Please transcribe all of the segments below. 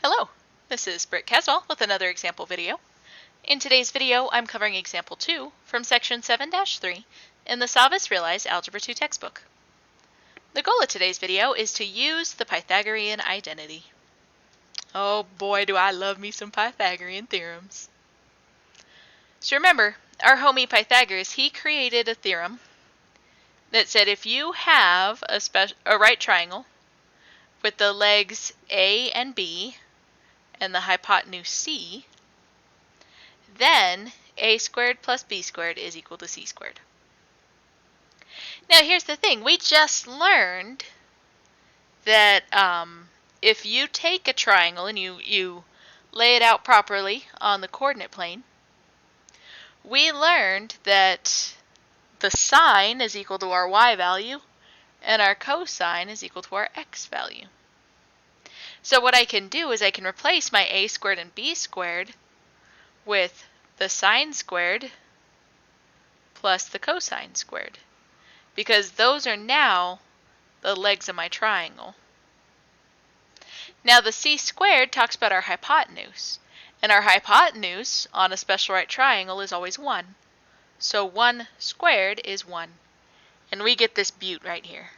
Hello, this is Britt Caswell with another example video. In today's video, I'm covering example 2 from section 7-3 in the SavvasRealize Algebra 2 textbook. The goal of today's video is to use the Pythagorean identity. Oh boy, do I love me some Pythagorean theorems. So remember, our homie Pythagoras, he created a theorem that said if you have a right triangle with the legs A and B and the hypotenuse C, then a squared plus b squared is equal to c squared. Now here's the thing, we just learned that if you take a triangle and you lay it out properly on the coordinate plane, we learned that the sine is equal to our y value and our cosine is equal to our x value. So what I can do is I can replace my a squared and b squared with the sine squared plus the cosine squared, because those are now the legs of my triangle. Now the c squared talks about our hypotenuse, and our hypotenuse on a special right triangle is always 1. So 1 squared is 1, and we get this butte right here.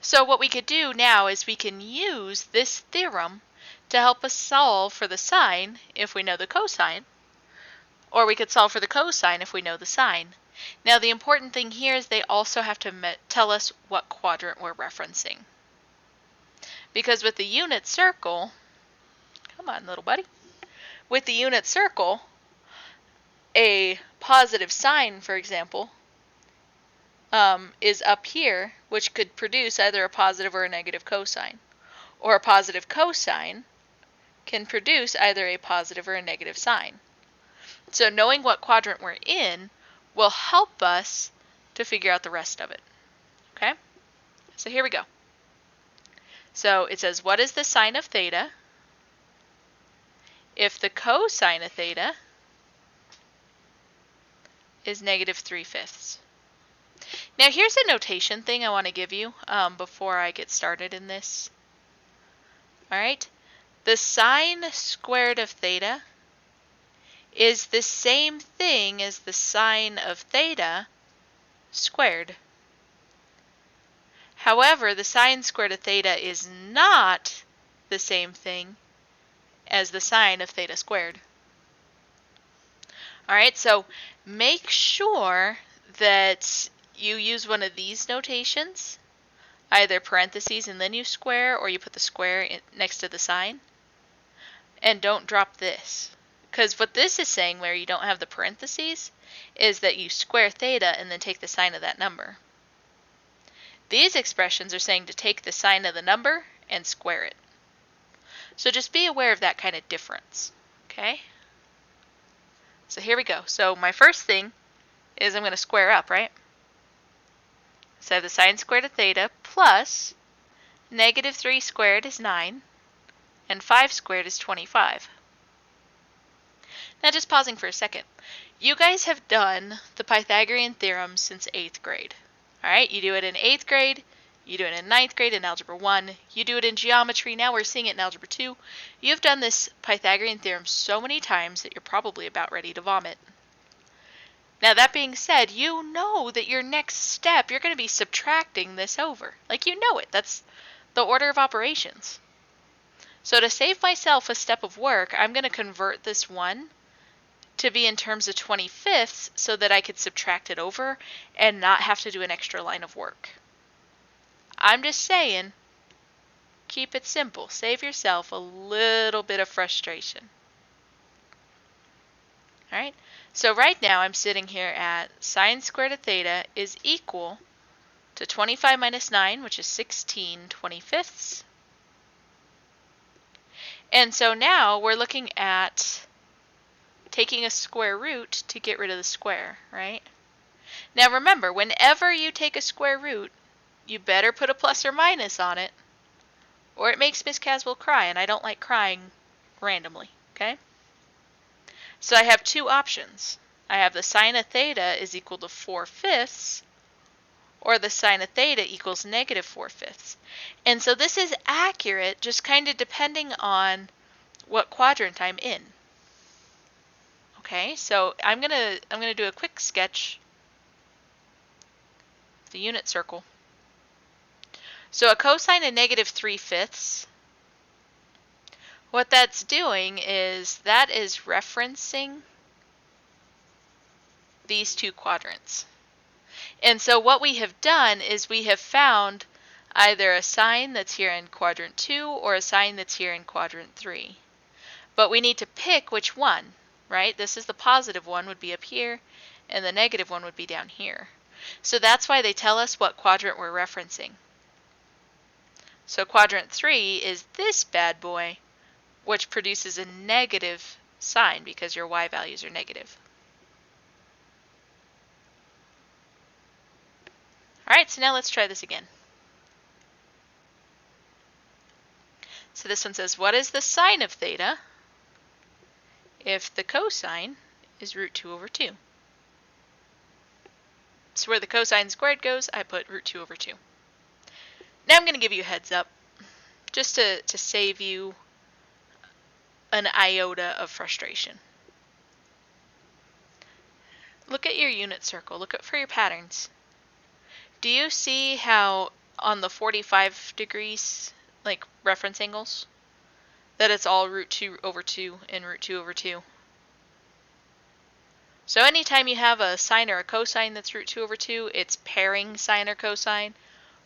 So what we could do now is we can use this theorem to help us solve for the sine if we know the cosine, or we could solve for the cosine if we know the sine. Now the important thing here is they also have to tell us what quadrant we're referencing. Because with the unit circle, come on little buddy, with the unit circle, a positive sine, for example, is up here, which could produce either a positive or a negative cosine. Or a positive cosine can produce either a positive or a negative sine. So knowing what quadrant we're in will help us to figure out the rest of it. Okay? So here we go. So it says, what is the sine of theta if the cosine of theta is negative 3/5? Now here's a notation thing I want to give you before I get started in this. Alright, the sine squared of theta is the same thing as the sine of theta squared. However, the sine squared of theta is not the same thing as the sine of theta squared. Alright, so make sure that you use one of these notations, either parentheses and then you square, or you put the square next to the sign. And don't drop this, because what this is saying where you don't have the parentheses is that you square theta and then take the sine of that number. These expressions are saying to take the sine of the number and square it. So just be aware of that kind of difference, okay? So here we go. So my first thing is I'm going to square up, right? So I have the sine squared of theta plus negative 3 squared is 9, and 5 squared is 25. Now just pausing for a second. You guys have done the Pythagorean theorems since 8th grade. Alright, you do it in 8th grade, you do it in 9th grade in Algebra 1, you do it in geometry, now we're seeing it in Algebra 2. You've done this Pythagorean theorem so many times that you're probably about ready to vomit. Now that being said, you know that your next step, you're going to be subtracting this over. Like you know it, that's the order of operations. So to save myself a step of work, I'm going to convert this 1 to be in terms of 25ths so that I could subtract it over and not have to do an extra line of work. I'm just saying, keep it simple. Save yourself a little bit of frustration. Alright, so right now I'm sitting here at sine squared of theta is equal to 25 minus 9, which is 16 25ths. And so now we're looking at taking a square root to get rid of the square, right? Now remember, whenever you take a square root, you better put a plus or minus on it, or it makes Miss Caswell cry, and I don't like crying randomly, okay? So I have two options. I have the sine of theta is equal to 4/5, or the sine of theta equals negative 4/5. And so this is accurate, just kind of depending on what quadrant I'm in. Okay, so I'm gonna do a quick sketch of the unit circle. So a cosine of negative 3/5, what that's doing is that is referencing these two quadrants. And so what we have done is we have found either a sine that's here in quadrant 2 or a sine that's here in quadrant 3. But we need to pick which one, right? This is the positive one would be up here, and the negative one would be down here. So that's why they tell us what quadrant we're referencing. So quadrant 3 is this bad boy, which produces a negative sign because your y values are negative. All right, so now let's try this again. So this one says, what is the sine of theta if the cosine is root 2 over 2? So where the cosine squared goes, I put root 2 over 2. Now I'm going to give you a heads up, just to save you an iota of frustration. Look at your unit circle. Look for your patterns. Do you see how on the 45 degrees, like reference angles, that it's all root 2 over 2 and root 2 over 2? So anytime you have a sine or a cosine that's root 2 over 2, its pairing sine or cosine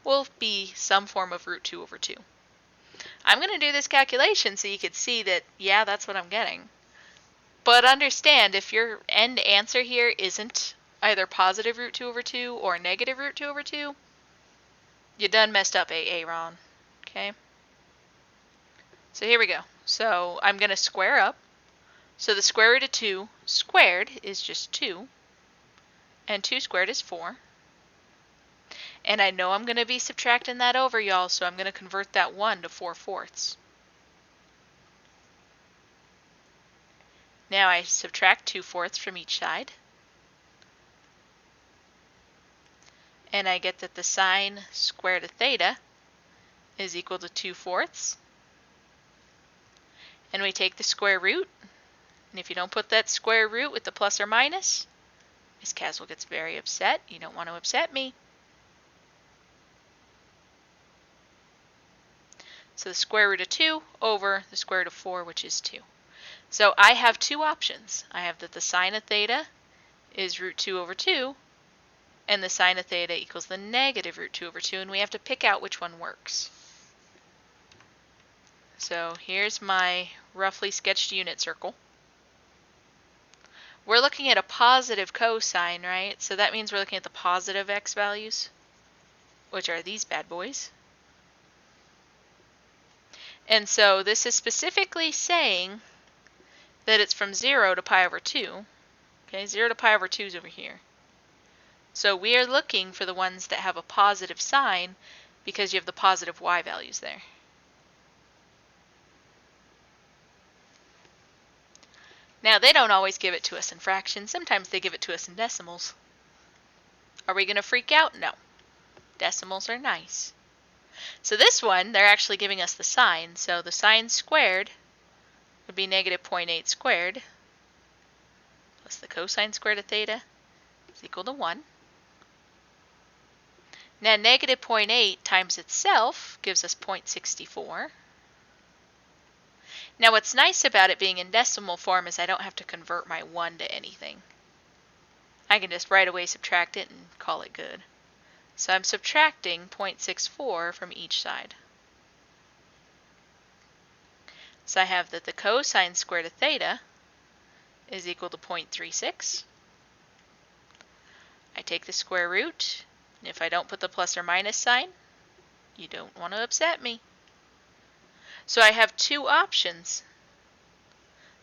will be some form of root 2 over 2. I'm going to do this calculation so you can see that, yeah, that's what I'm getting. But understand, if your end answer here isn't either positive root 2 over 2 or negative root 2 over 2, you done messed up AA, Ron. Okay? So here we go. So I'm going to square up. So the square root of 2 squared is just 2, and 2 squared is 4. And I know I'm going to be subtracting that over, y'all, so I'm going to convert that 1 to 4/4. Now I subtract 2/4 from each side. And I get that the sine squared of theta is equal to 2/4. And we take the square root. And if you don't put that square root with the plus or minus, Miss Caswell gets very upset. You don't want to upset me. So the square root of 2 over the square root of 4, which is 2. So I have two options. I have that the sine of theta is root 2 over 2, and the sine of theta equals the negative root 2 over 2, and we have to pick out which one works. So here's my roughly sketched unit circle. We're looking at a positive cosine, right? So that means we're looking at the positive x values, which are these bad boys. And so this is specifically saying that it's from 0 to pi over 2. Okay, 0 to pi over 2 is over here. So we are looking for the ones that have a positive sign because you have the positive y values there. Now, they don't always give it to us in fractions. Sometimes they give it to us in decimals. Are we going to freak out? No. Decimals are nice. So this one, they're actually giving us the sine. So the sine squared would be negative 0.8 squared plus the cosine squared of theta is equal to 1. Now, negative 0.8 times itself gives us 0.64. Now, what's nice about it being in decimal form is I don't have to convert my 1 to anything. I can just right away subtract it and call it good. So I'm subtracting 0.64 from each side. So I have that the cosine squared of theta is equal to 0.36. I take the square root, and if I don't put the plus or minus sign, you don't want to upset me. So I have two options.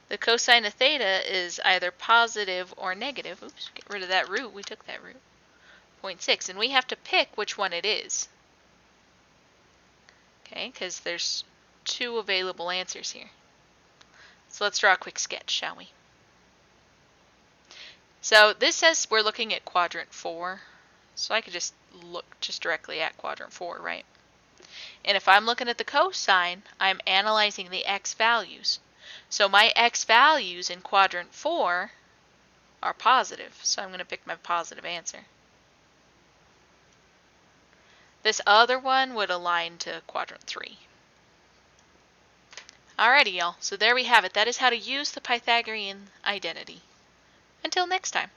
The cosine of theta is either positive or negative. Oops, get rid of that root. We took that root. 0.6, and we have to pick which one it is. Okay, because there's two available answers here. So let's draw a quick sketch, shall we? So this says we're looking at quadrant 4. So I could just look just directly at quadrant 4, right? And if I'm looking at the cosine, I'm analyzing the x values. So my x values in quadrant 4 are positive, so I'm going to pick my positive answer. This other one would align to quadrant 3. Alrighty, y'all. So there we have it. That is how to use the Pythagorean identity. Until next time.